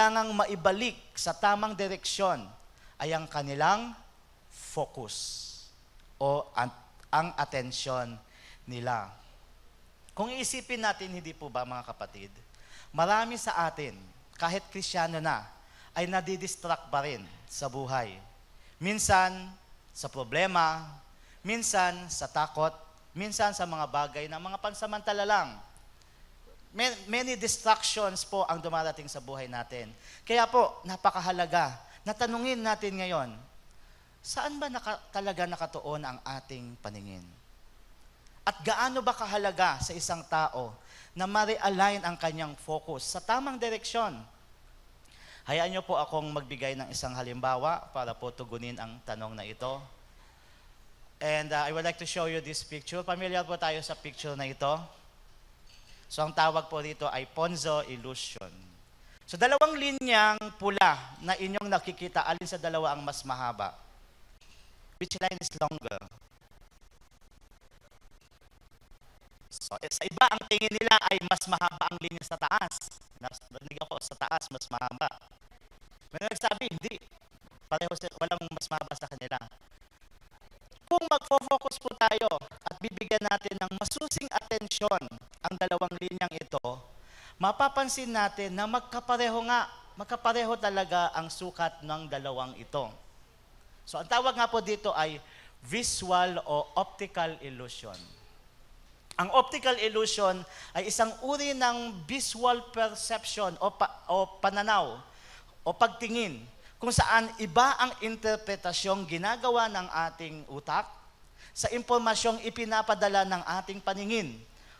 kailangang maibalik sa tamang direksyon ay ang kanilang focus o ang atensyon nila. Kung iisipin natin, hindi po ba mga kapatid, marami sa atin, kahit Kristiyano na, ay nadidistract pa rin sa buhay. Minsan sa problema, minsan sa takot, minsan sa mga bagay na mga pansamantala lang. Many distractions po ang dumarating sa buhay natin. Kaya po, napakahalaga na tanungin natin ngayon, saan ba talaga nakatuon ang ating paningin? At gaano ba kahalaga sa isang tao na ma-realign ang kanyang focus sa tamang direksyon? Hayaan niyo po akong magbigay ng isang halimbawa para po tugunin ang tanong na ito. And I would like to show you this picture. Familiar po tayo sa picture na ito. So ang tawag po dito ay Ponzo illusion. So dalawang linyang pula na inyong nakikita, alin sa dalawa ang mas mahaba? Which line is longer? So sa iba, ang tingin nila ay mas mahaba ang linya sa taas. Narinig ako, sa taas mas mahaba. May nagsabi, hindi. Pareho walang mas mahaba sa kanila. Kung magfo-focus po tayo at bibigyan natin ng masusing atensyon ang dalawang linyang ito, mapapansin natin na magkapareho talaga ang sukat ng dalawang ito. So ang tawag nga po dito ay visual o optical illusion. Ang optical illusion ay isang uri ng visual perception o pananaw o pagtingin kung saan iba ang interpretasyong ginagawa ng ating utak sa impormasyong ipinapadala ng ating paningin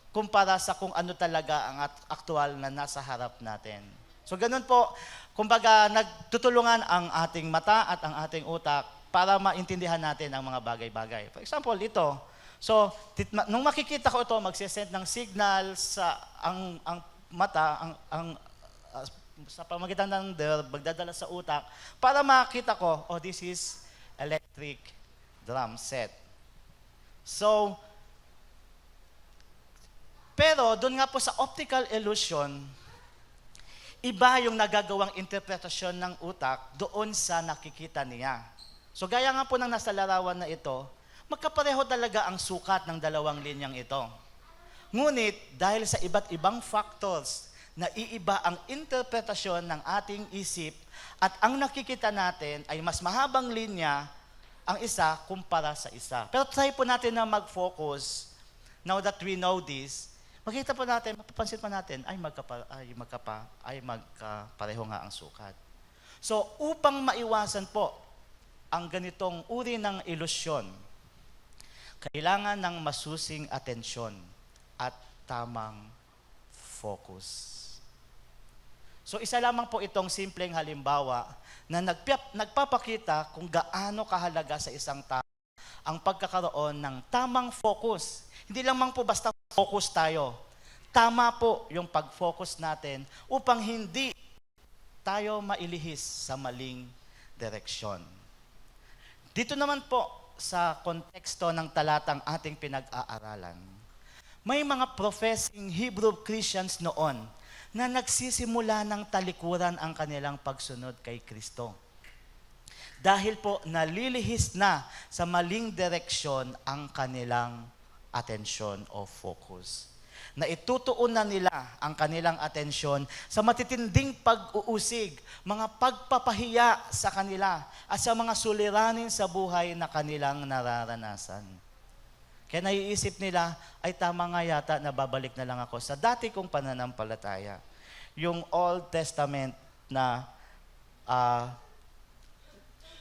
kumpara sa kung ano talaga ang aktual na nasa harap natin. So ganun po, kumbaga nagtutulungan ang ating mata at ang ating utak para maintindihan natin ang mga bagay-bagay. For example, ito. So, nung makikita ko ito, magsisend ng signal sa ang mata, sa pamagitan ng nerve, magdadala sa utak, para makita ko, oh, this is electric drum set. So, pero doon nga po sa optical illusion, iba yung nagagawang interpretasyon ng utak doon sa nakikita niya. So, gaya nga po ng nasa larawan na ito, magkapareho talaga ang sukat ng dalawang linyang ito. Ngunit, dahil sa iba't ibang factors, naiiba ang interpretasyon ng ating isip at ang nakikita natin ay mas mahabang linya ang isa kumpara sa isa. Pero try po natin na mag-focus, now that we know this, makita po natin, mapapansin pa natin, ay magkapareho nga ang sukat. So, upang maiwasan po ang ganitong uri ng ilusyon, kailangan ng masusing atensyon at tamang focus. So isa lamang po itong simpleng halimbawa na nagpapakita kung gaano kahalaga sa isang tao ang pagkakaroon ng tamang focus. Hindi lamang po basta focus tayo. Tama po yung pag-focus natin upang hindi tayo mailihis sa maling direksyon. Dito naman po sa konteksto ng talatang ating pinag-aaralan, may mga professing Hebrew Christians noon na nagsisimula ng talikuran ang kanilang pagsunod kay Kristo. Dahil po nalilihis na sa maling direksyon ang kanilang atensyon o focus. Na itutuon na nila ang kanilang atensyon sa matitinding pag-uusig, mga pagpapahiya sa kanila at sa mga suliranin sa buhay na kanilang nararanasan. Kaya naiisip nila, ay tama nga yata na babalik na lang ako sa dati kong pananampalataya. Yung Old Testament na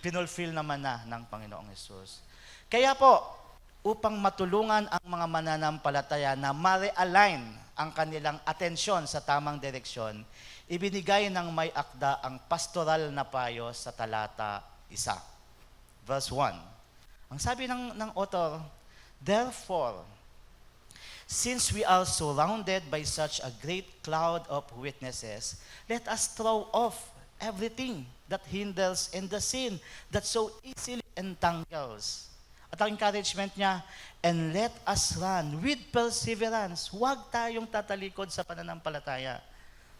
pinulfill naman na ng Panginoong Hesus. Kaya po, upang matulungan ang mga mananampalataya na ma-realign ang kanilang atensyon sa tamang direksyon, ibinigay ng may akda ang pastoral na payo sa talata 1. Verse 1. Ang sabi ng author, therefore, since we are surrounded by such a great cloud of witnesses, let us throw off everything that hinders and the sin that so easily entangles. At ang encouragement niya, and let us run with perseverance. Huwag tayong tatalikod sa pananampalataya.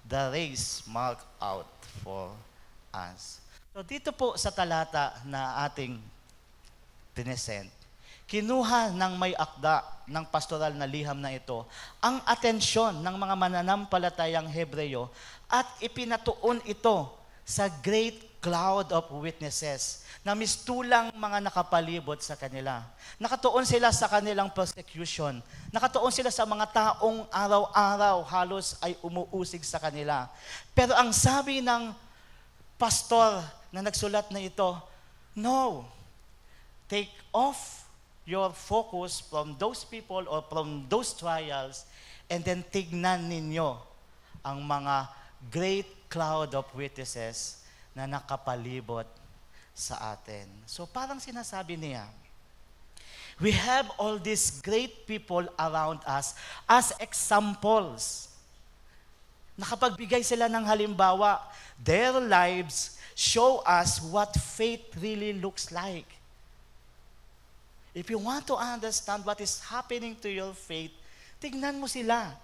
the race marked out for us. So dito po sa talata na ating tinesent, kinuha ng may akda ng pastoral na liham na ito ang atensyon ng mga mananampalatayang Hebreyo at ipinatuon ito sa great cloud of witnesses na mistulang mga nakapalibot sa kanila. Nakatuon sila sa kanilang persecution. Nakatuon sila sa mga taong araw-araw halos ay umuusig sa kanila. Pero ang sabi ng pastor na nagsulat na ito, no, take off your focus from those people or from those trials and then tignan ninyo ang mga great cloud of witnesses na nakapalibot sa atin. So parang sinasabi niya, we have all these great people around us as examples. Nakapagbigay sila ng halimbawa. Their lives show us what faith really looks like. If you want to understand what is happening to your faith, tignan mo sila.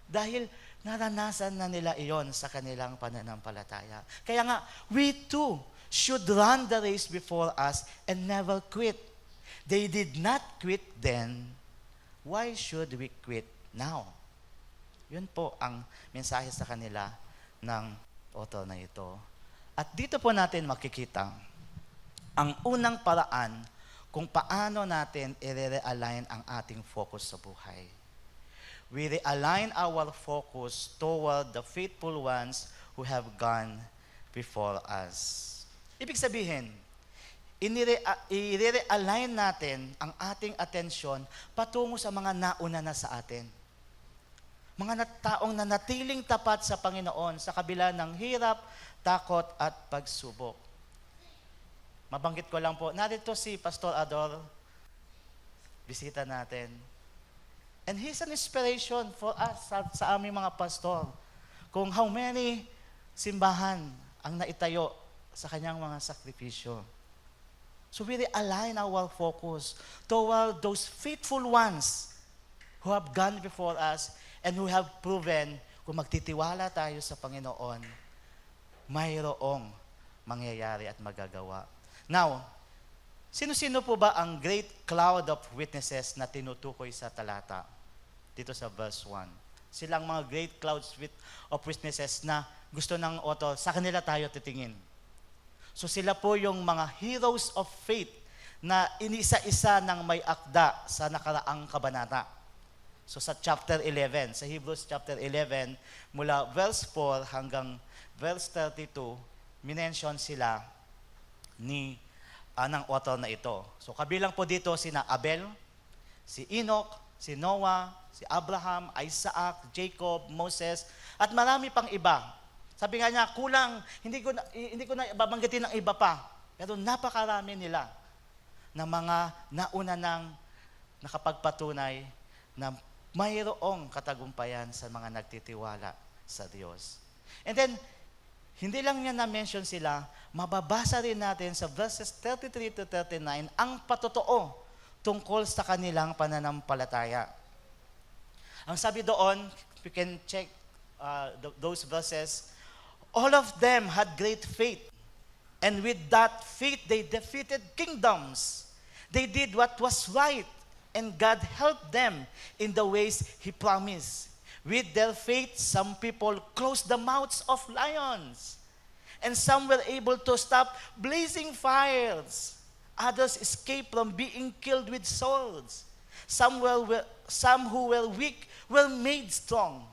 Dahil naranasan na nila iyon sa kanilang pananampalataya. Kaya nga, we too should run the race before us and never quit. They did not quit then. Why should we quit now? Yun po ang mensahe sa kanila ng author na ito. At dito po natin makikita ang unang paraan kung paano natin i-realign ang ating focus sa buhay. We realign our focus toward the faithful ones who have gone before us. Ibig sabihin, i-realign natin ang ating atensyon patungo sa mga nauna na sa atin. Mga taong nanatiling tapat sa Panginoon sa kabila ng hirap, takot at pagsubok. Mabanggit ko lang po, narito si Pastor Ador, bisita natin. And he's an inspiration for us sa aming mga pastor. Kung how many simbahan ang naitayo sa kanyang mga sakripisyo. So we realign our focus toward those faithful ones who have gone before us and who have proven kung magtitiwala tayo sa Panginoon, mayroong mangyayari at magagawa. Now, sino-sino po ba ang great cloud of witnesses na tinutukoy sa talata? Dito sa verse 1. Silang mga great clouds of witnesses na gusto ng author, sa kanila tayo titingin. So sila po yung mga heroes of faith na inisa-isa ng may akda sa nakaraang kabanata. So sa chapter 11, sa Hebrews chapter 11, mula verse 4 hanggang verse 32, minention sila ng author na ito. So kabilang po dito sina Abel, si Enoch, si Noah, si Abraham, Isaac, Jacob, Moses, at marami pang iba. Sabi nga niya, kulang, hindi ko na babanggitin ng iba pa. Pero napakarami nila na mga nauna nang nakapagpatunay na mayroong katagumpayan sa mga nagtitiwala sa Diyos. And then, hindi lang niya na-mention sila, mababasa rin natin sa verses 33 to 39 ang patotoo tungkol sa kanilang pananampalataya. Ang sabi doon, we can check those verses, all of them had great faith, and with that faith they defeated kingdoms. They did what was right, and God helped them in the ways He promised. With their faith, some people closed the mouths of lions, and some were able to stop blazing fires. Others escaped from being killed with swords. Some who were weak were made strong.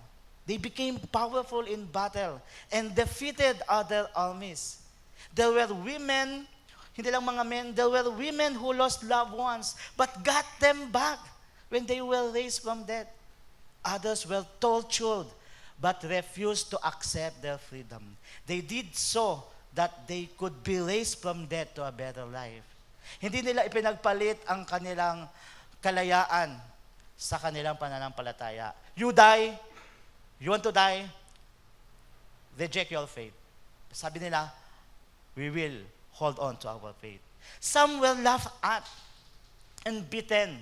They became powerful in battle and defeated other armies. There were women, hindi lang mga men, there were women who lost loved ones but got them back when they were raised from death. Others were tortured but refused to accept their freedom. They did so that they could be raised from death to a better life. Hindi nila ipinagpalit ang kanilang kalayaan sa kanilang pananampalataya. You die, you want to die, reject your faith. Sabi nila, we will hold on to our faith. Some were laughed at and beaten.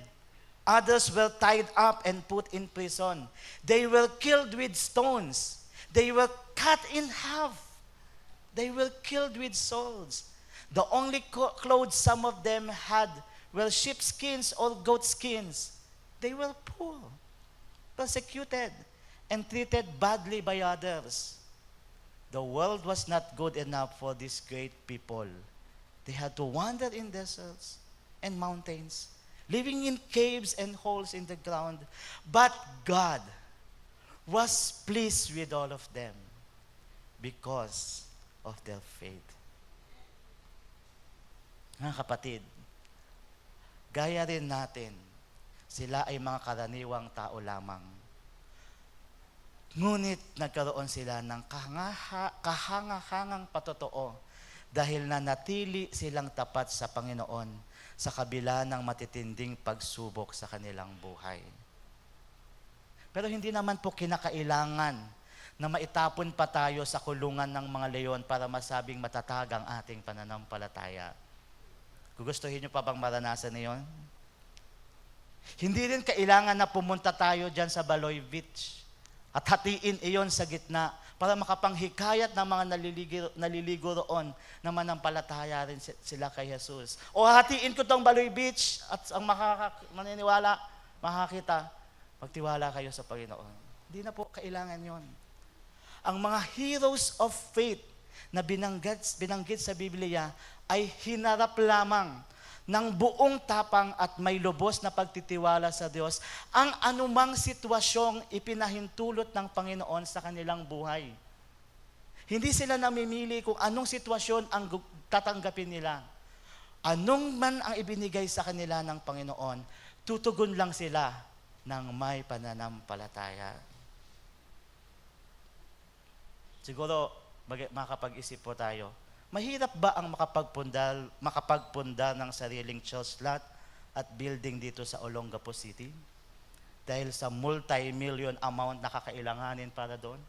Others were tied up and put in prison. They were killed with stones. They were cut in half. They were killed with swords. The only clothes some of them had were sheepskins or goat skins. They were poor, persecuted, and treated badly by others. The world was not good enough for these great people. They had to wander in deserts and mountains, living in caves and holes in the ground. But God was pleased with all of them because of their faith. Mga kapatid, gaya rin natin, sila ay mga karaniwang tao lamang. Ngunit nagkaroon sila ng kahangahangang patotoo dahil nanatili silang tapat sa Panginoon sa kabila ng matitinding pagsubok sa kanilang buhay. Pero hindi naman po kinakailangan na maitapon pa tayo sa kulungan ng mga leon para masabing matatag ang ating pananampalataya. Gugustuhin niyo pa bang maranasan niyon? Hindi rin kailangan na pumunta tayo dyan sa Baloy Beach at hatiin iyon sa gitna para makapanghikayat ng mga naliligo roon na manampalataya rin sila kay Jesus. O hatiin ko tong Baloy Beach at ang maniniwala, makakita, magtiwala kayo sa Panginoon. Hindi na po kailangan yon. Ang mga heroes of faith na binanggit sa Biblia ay hinarap lamang ng buong tapang at may lubos na pagtitiwala sa Diyos ang anumang sitwasyong ipinahintulot ng Panginoon sa kanilang buhay. Hindi sila namimili kung anong sitwasyon ang tatanggapin nila. Anong man ang ibinigay sa kanila ng Panginoon, tutugon lang sila ng may pananampalataya. Siguro, makapag-isip po tayo, mahirap ba ang makapagpundar ng sariling church lot at building dito sa Olongapo City? Dahil sa multi-million amount na kakailanganin para doon?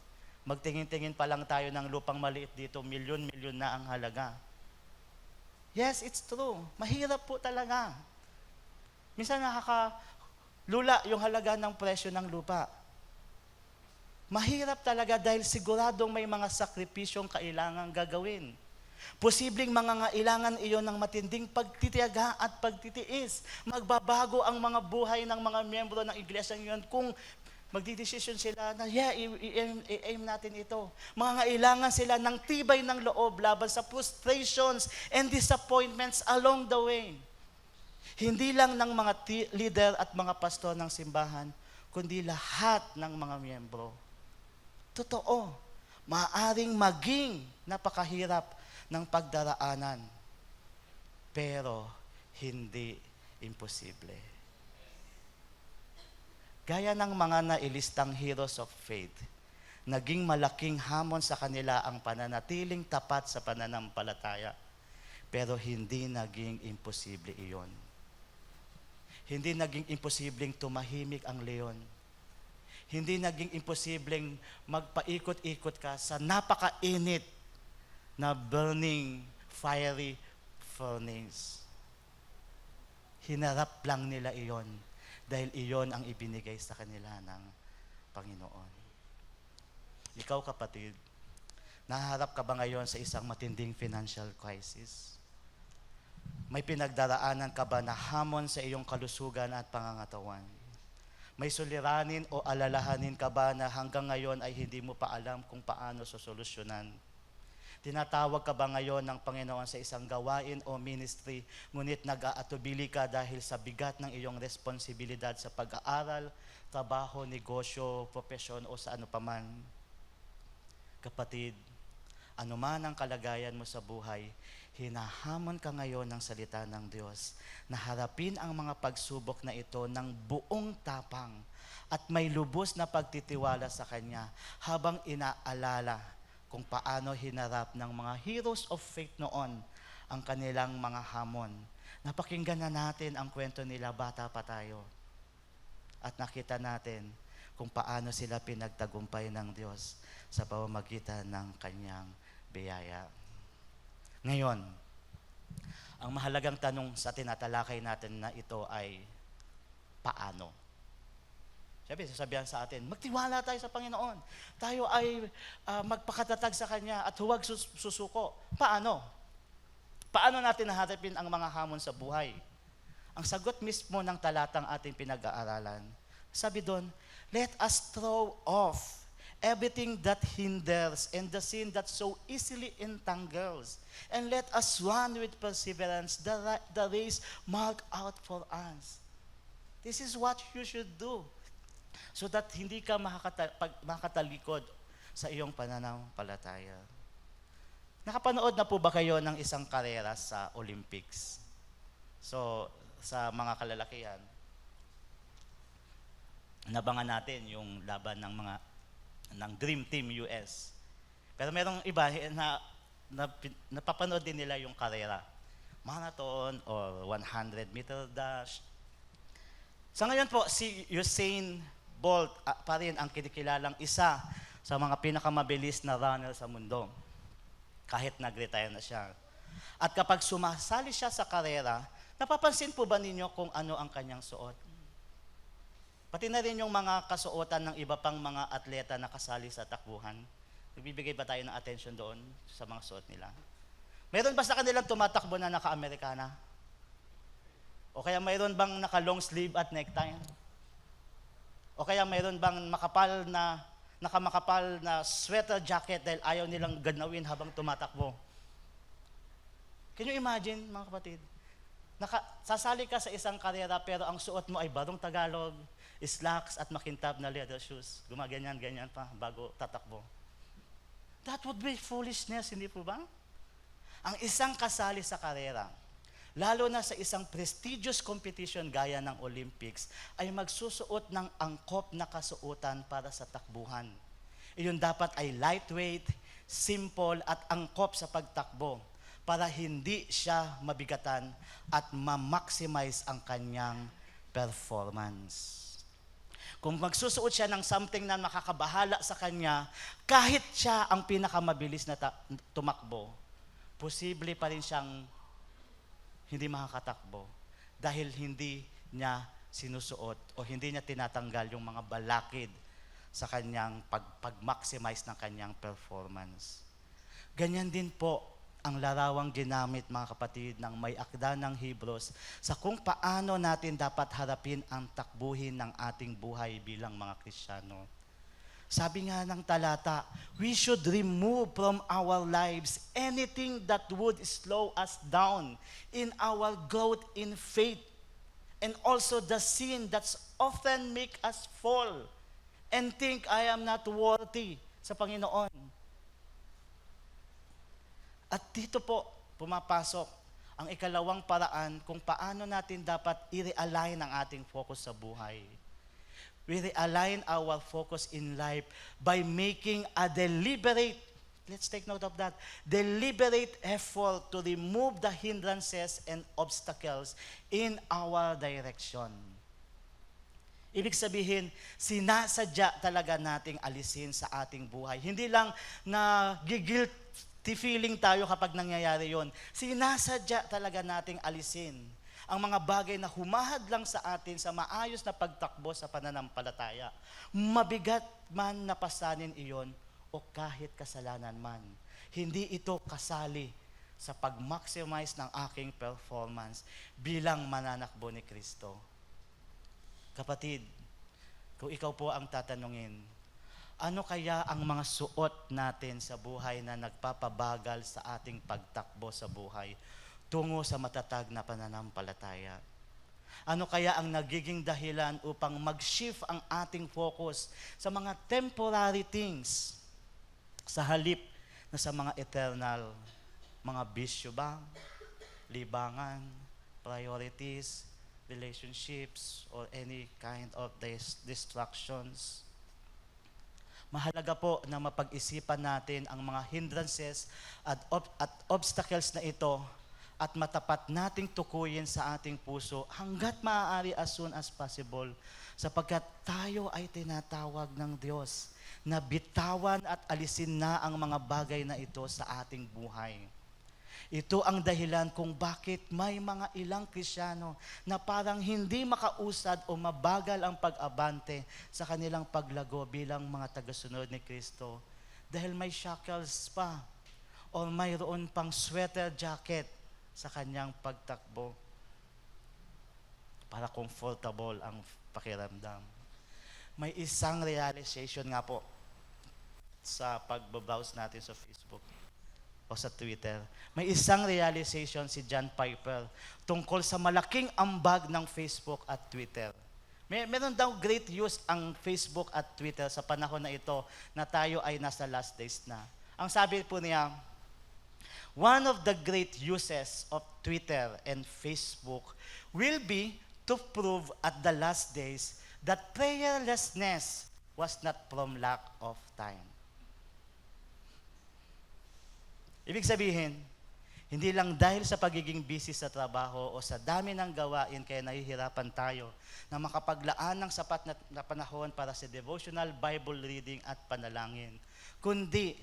Magtingin-tingin pa lang tayo ng lupang maliit dito, milyon-milyon na ang halaga. Yes, it's true. Mahirap po talaga. Minsan nakakalula yung halaga ng presyo ng lupa. Mahirap talaga dahil siguradong may mga sakripisyong kailangang gagawin. Posibleng mangangailangan iyon ng matinding pagtitiyaga at pagtitiis. Magbabago ang mga buhay ng mga miyembro ng iglesia ngayon kung magdidesisyon sila na, i-aim natin ito. Mangangailangan sila ng tibay ng loob laban sa frustrations and disappointments along the way. Hindi lang ng mga leader at mga pastor ng simbahan, kundi lahat ng mga miyembro. Totoo, maaaring maging napakahirap ng pagdaraanan, pero hindi imposible. Gaya ng mga nailistang heroes of faith, naging malaking hamon sa kanila ang pananatiling tapat sa pananampalataya, pero hindi naging imposible iyon. Hindi naging imposibleng tumahimik ang leon. Hindi naging imposibleng magpaikot-ikot ka sa napakainit na burning, fiery furnace. Hinarap lang nila iyon dahil iyon ang ibinigay sa kanila ng Panginoon. Ikaw kapatid, naharap ka ba ngayon sa isang matinding financial crisis? May pinagdaraanan ka ba na hamon sa iyong kalusugan at pangangatawan? May suliranin o alalahanin ka ba na hanggang ngayon ay hindi mo pa alam kung paano sosolusyonan? Tinatawag ka ba ngayon ng Panginoon sa isang gawain o ministry, ngunit nag-aatubili ka dahil sa bigat ng iyong responsibilidad sa pag-aaral, trabaho, negosyo, profesyon o sa ano paman? Kapatid, anuman ang kalagayan mo sa buhay, hinahamon ka ngayon ng salita ng Diyos na harapin ang mga pagsubok na ito ng buong tapang at may lubos na pagtitiwala sa Kanya habang inaalala kung paano hinarap ng mga heroes of faith noon ang kanilang mga hamon. Napakinggan na natin ang kwento nila, bata pa tayo. At nakita natin kung paano sila pinagtagumpay ng Diyos sa pamamagitan ng Kanyang biyaya. Ngayon, ang mahalagang tanong sa tinatalakay natin na ito ay, paano? Sabi, sasabihan sa atin, magtiwala tayo sa Panginoon. Tayo ay magpakatatag sa Kanya at huwag susuko. Paano? Paano natin naharapin ang mga hamon sa buhay? Ang sagot mismo ng talatang ating pinag-aaralan, sabi doon, let us throw off everything that hinders and the sin that so easily entangles, and let us run with perseverance the race marked out for us. This is what you should do so that hindi ka makatalikod sa iyong pananampalataya. Nakapanood na po ba kayo ng isang karera sa Olympics? So, sa mga kalalakihan, nabangan natin yung laban ng Dream Team US. Pero merong iba na napapanood din nila yung karera. Marathon or 100-meter dash. Sa ngayon po, si Usain Bolt pa rin ang kinikilalang isa sa mga pinakamabilis na runner sa mundo. Kahit nag-retire na siya. At kapag sumasali siya sa karera, napapansin po ba ninyo kung ano ang kanyang suot? Pati na rin yung mga kasuotan ng iba pang mga atleta na kasali sa takbuhan. Nagbibigay ba tayo ng attention doon sa mga suot nila? Meron ba sa kanilang tumatakbo na naka-Amerikana? O kaya mayroon bang naka-long sleeve at necktie? O kaya mayroon bang nakamakapal na sweater jacket dahil ayaw nilang ganawin habang tumatakbo? Can you imagine, mga kapatid? Sasali ka sa isang karera pero ang suot mo ay barong Tagalog, slacks at makintab na leather shoes. Gumaganyan-ganyan pa bago tatakbo. That would be foolishness, hindi po ba? Ang isang kasali sa karera, lalo na sa isang prestigious competition gaya ng Olympics, ay magsusuot ng angkop na kasuotan para sa takbuhan. Iyon dapat ay lightweight, simple at angkop sa pagtakbo para hindi siya mabigatan at ma-maximize ang kanyang performance. Kung magsusuot siya ng something na makakabahala sa kanya, kahit siya ang pinakamabilis na tumakbo, posible pa rin siyang hindi makakatakbo dahil hindi niya sinusuot o hindi niya tinatanggal yung mga balakid sa kanyang pag-maximize ng kanyang performance. Ganyan din po ang larawang ginamit, mga kapatid, ng may akda ng Hebrews sa kung paano natin dapat harapin ang takbuhin ng ating buhay bilang mga Kristiyano. Sabi nga ng talata, we should remove from our lives anything that would slow us down in our growth in faith, and also the sin that's often make us fall and think I am not worthy sa Panginoon. At dito po pumapasok ang ikalawang paraan kung paano natin dapat i-realign ang ating focus sa buhay. We realign our focus in life by making a deliberate, let's take note of that, deliberate effort to remove the hindrances and obstacles in our direction. Ibig sabihin, sinasadya talaga nating alisin sa ating buhay. Hindi lang na guilty feeling tayo kapag nangyayari yon. Sinasadya talaga nating alisin ang mga bagay na humahadlang sa atin sa maayos na pagtakbo sa pananampalataya. Mabigat man na pasanin iyon o kahit kasalanan man. Hindi ito kasali sa pag-maximize ng aking performance bilang mananakbo ni Kristo. Kapatid, kung ikaw po ang tatanungin, ano kaya ang mga suot natin sa buhay na nagpapabagal sa ating pagtakbo sa buhay tungo sa matatag na pananampalataya? Ano kaya ang nagiging dahilan upang mag-shift ang ating focus sa mga temporary things sa halip na sa mga eternal, mga bisyo ba, libangan, priorities, relationships, or any kind of distractions? Mahalaga po na mapag-isipan natin ang mga hindrances at obstacles na ito at matapat nating tukuyin sa ating puso hanggat maaari as soon as possible, sapagkat tayo ay tinatawag ng Diyos na bitawan at alisin na ang mga bagay na ito sa ating buhay. Ito ang dahilan kung bakit may mga ilang Kristiyano na parang hindi makausad o mabagal ang pag-abante sa kanilang paglago bilang mga tagasunod ni Kristo. Dahil may shackles pa o mayroon pang sweater jacket sa kanyang pagtakbo para comfortable ang pakiramdam. May isang realization nga po sa pagbabrowse natin sa Facebook o sa Twitter. May isang realization si John Piper tungkol sa malaking ambag ng Facebook at Twitter. Meron daw great use ang Facebook at Twitter sa panahon na ito na tayo ay nasa last days na. Ang sabi po niya, one of the great uses of Twitter and Facebook will be to prove at the last days that prayerlessness was not from lack of time. Ibig sabihin, hindi lang dahil sa pagiging busy sa trabaho o sa dami ng gawain kaya nahihirapan tayo na makapaglaan ng sapat na panahon para sa devotional Bible reading at panalangin, kundi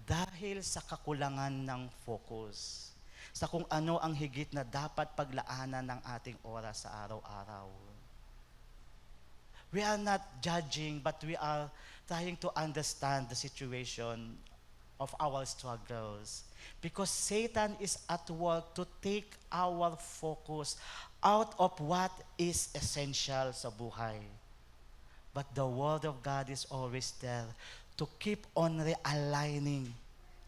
dahil sa kakulangan ng focus sa kung ano ang higit na dapat paglaanan ng ating oras sa araw-araw. We are not judging, but we are trying to understand the situation of our struggles. Because Satan is at work to take our focus out of what is essential sa buhay. But the Word of God is always there to keep on realigning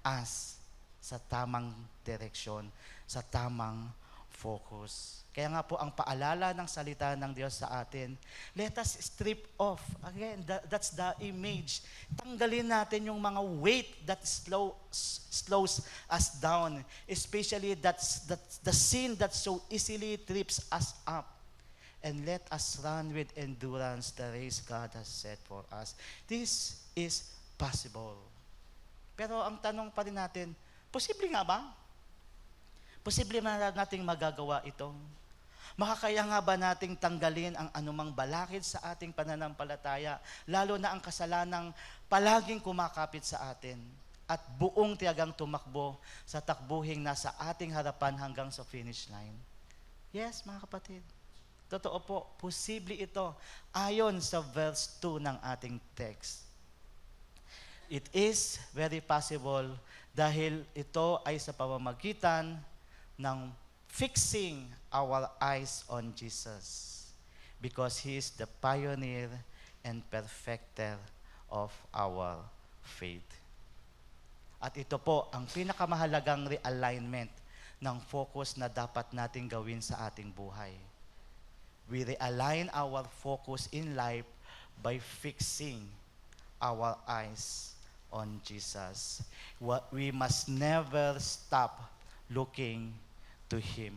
us sa tamang direksyon, sa tamang focus. Kaya nga po ang paalala ng salita ng Diyos sa atin, let us strip off. Again, that's the image. Tanggalin natin yung mga weight that slows us down. Especially that's the sin that so easily trips us up. And let us run with endurance the race God has set for us. This is possible. Pero ang tanong pa rin natin, posible nga ba? Posible na nating magagawa ito? Makakaya nga ba nating tanggalin ang anumang balakid sa ating pananampalataya, lalo na ang kasalanang palaging kumakapit sa atin at buong tiyagang tumakbo sa takbuhing nasa ating harapan hanggang sa finish line? Yes, mga kapatid. Totoo po, posible ito ayon sa verse 2 ng ating text. It is very possible dahil ito ay sa pamamagitan ng fixing our eyes on Jesus because He is the pioneer and perfecter of our faith. At ito po ang pinakamahalagang realignment ng focus na dapat nating gawin sa ating buhay. We realign our focus in life by fixing our eyes on Jesus. We must never stop looking to Him.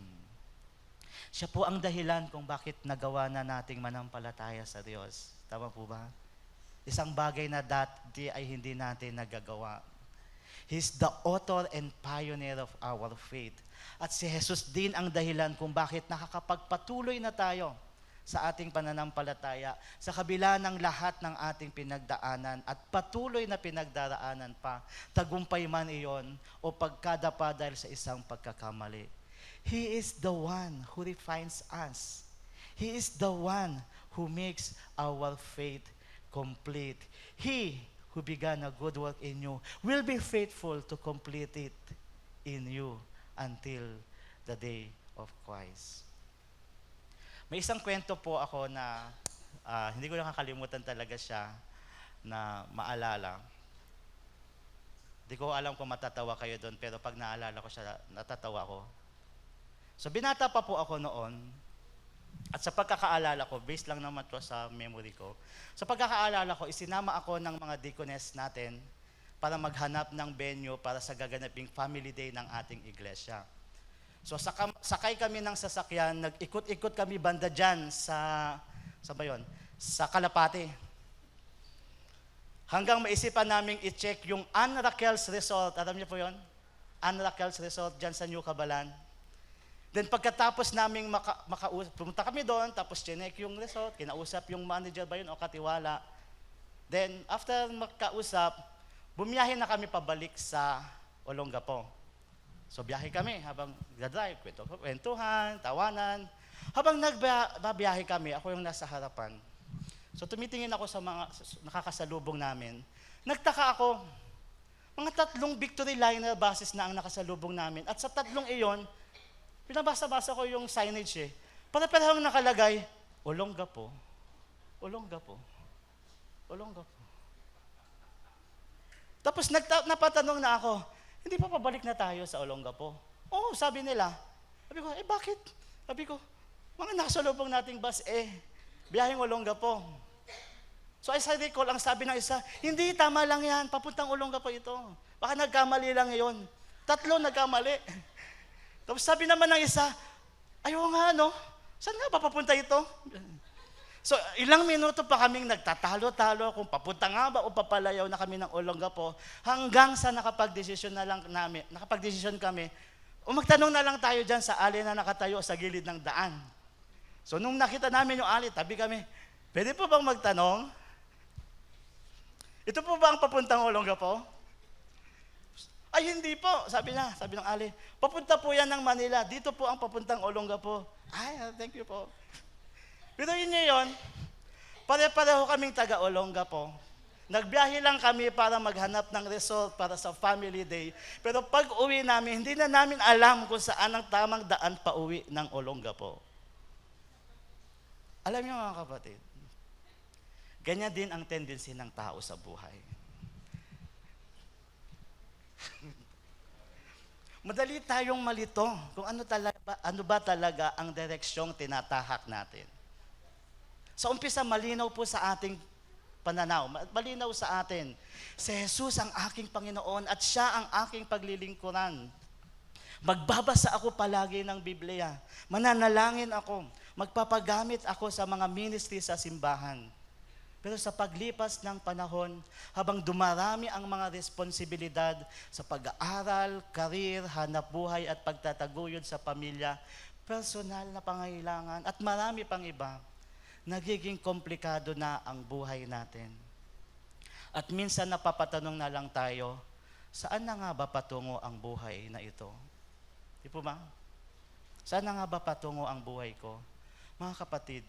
Siya po ang dahilan kung bakit nagawa na nating manampalataya sa Diyos. Tama po ba? Isang bagay na dati ay hindi natin nagagawa. He's the author and pioneer of our faith. At si Jesus din ang dahilan kung bakit nakakapagpatuloy na tayo sa ating pananampalataya sa kabila ng lahat ng ating pinagdaanan at patuloy na pinagdaraanan pa, tagumpay man iyon o pagkadapa dahil sa isang pagkakamali. He is the one who refines us. He is the one who makes our faith complete. He who began a good work in you will be faithful to complete it in you until the day of Christ. May isang kwento po ako na hindi ko nakakalimutan talaga siya na maalala. Hindi ko alam kung matatawa kayo doon, pero pag naalala ko siya, natatawa ko. So binata pa po ako noon, at sa pagkakaalala ko, based lang naman to sa memory ko, sa pagkakaalala ko, isinama ako ng mga deaconess natin para maghanap ng venue para sa gaganaping family day ng ating iglesia. So sakay kami ng sasakyan, nag-ikot-ikot kami banda dyan sa Kalapate. Hanggang maisipan naming i-check yung Ann Raquel's Resort. Alam niyo po yun? Ann Raquel's Resort dyan sa New Cabalan. Then pagkatapos naming pumunta kami doon, tapos chinek yung resort, kinausap yung manager ba yun o katiwala. Then after makausap, bumiyahe na kami pabalik sa Olongapo. So biyahe kami habang nagdadrive, kwentuhan, tawanan. Habang nagbabiyahe kami, ako yung nasa harapan. So tumitingin ako sa mga nakakasalubong namin. Nagtaka ako, mga 3 victory liner buses na ang nakasalubong namin. At sa 3 iyon, pinabasa-basa ko yung signage eh. Para-parehong nakalagay, Olongapo, Olongapo, Olongapo. Tapos napatanong na ako, hindi pa pabalik na tayo sa Olongapo? Oo, sabi nila. Sabi ko, bakit? Sabi ko, mga nakasalubong nating bus biyaheng Olongapo. So as I recall, ang sabi ng isa, hindi, tama lang yan, papuntang Olongapo ito. Baka nagkamali lang yun. 3 nagkamali. Tapos sabi naman ng isa, ayaw nga no, saan nga ba papunta ito? So, ilang minuto pa kaming nagtatalo-talo kung papunta nga ba o papalayaw na kami ng Olongapo hanggang sa nakapagdesisyon kami o magtanong na lang tayo dyan sa ali na nakatayo sa gilid ng daan. So, nung nakita namin yung ali, tabi kami, pwede po bang magtanong? Ito po ba ang papuntang Olongapo? Ay, hindi po, sabi ng ali. Papunta po yan ng Manila, dito po ang papuntang Olongapo. Ay, thank you po. Pero yun yun, pare-pareho kaming taga-Olongapo. Nagbiyahe lang kami para maghanap ng resort para sa family day. Pero pag uwi namin, hindi na namin alam kung saan ang tamang daan pa uwi ng Olongapo. Alam niyo mga kapatid, ganyan din ang tendency ng tao sa buhay. Madali tayong malito kung ano ba talaga ang direksyong tinatahak natin. Sa umpisa, malinaw po sa ating pananaw, malinaw sa atin, si Jesus ang aking Panginoon at siya ang aking paglilingkuran. Magbabasa ako palagi ng Biblia, mananalangin ako, magpapagamit ako sa mga ministry sa simbahan. Pero sa paglipas ng panahon, habang dumarami ang mga responsibilidad sa pag-aaral, karir, hanapbuhay at pagtataguyod sa pamilya, personal na pangailangan at marami pang iba, nagiging komplikado na ang buhay natin. At minsan napapatanong na lang tayo, saan na nga ba patungo ang buhay na ito? Di po ba? Saan na nga ba patungo ang buhay ko? Mga kapatid,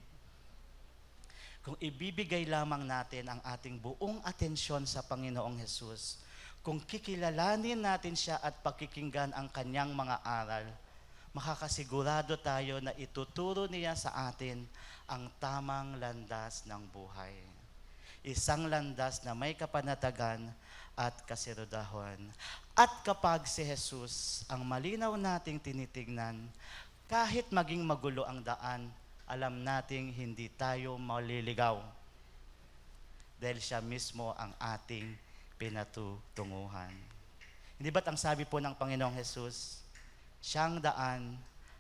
kung ibibigay lamang natin ang ating buong atensyon sa Panginoong Hesus, kung kikilalanin natin siya at pakikinggan ang kanyang mga aral, makakasigurado tayo na ituturo niya sa atin ang tamang landas ng buhay. Isang landas na may kapanatagan at kasirodahon. At kapag si Jesus ang malinaw nating tinitignan, kahit maging magulo ang daan, alam nating hindi tayo maliligaw. Dahil siya mismo ang ating pinatutunguhan. Hindi ba't ang sabi po ng Panginoong Jesus, siyang daan,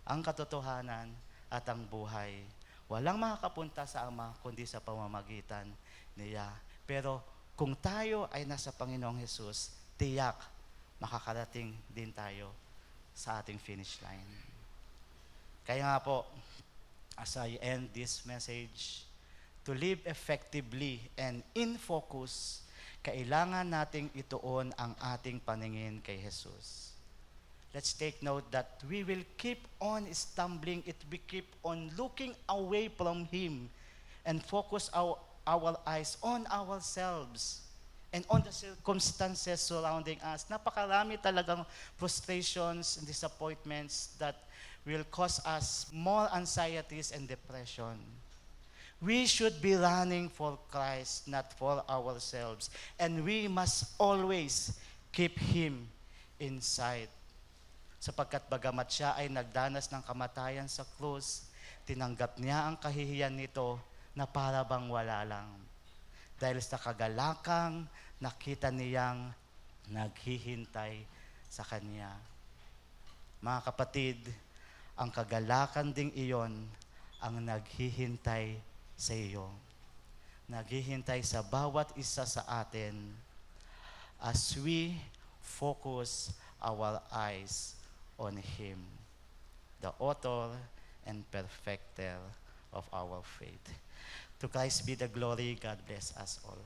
ang katotohanan at ang buhay. Walang makakapunta sa Ama kundi sa pamamagitan niya. Pero kung tayo ay nasa Panginoong Jesus, tiyak makakarating din tayo sa ating finish line. Kaya nga po, as I end this message, to live effectively and in focus, kailangan nating ituon ang ating paningin kay Jesus. Let's take note that we will keep on stumbling if we keep on looking away from Him and focus our eyes on ourselves and on the circumstances surrounding us. Napakarami talagang frustrations and disappointments that will cause us more anxieties and depression. We should be running for Christ, not for ourselves. And we must always keep Him in sight. Sapagkat bagamat siya ay nagdanas ng kamatayan sa krus, tinanggap niya ang kahihiyan nito na para bang wala lang. Dahil sa kagalakang nakita niyang naghihintay sa kanya. Mga kapatid, ang kagalakan ding iyon ang naghihintay sa iyo. Naghihintay sa bawat isa sa atin as we focus our eyes on Him, the author and perfecter of our faith. To Christ be the glory. God bless us all.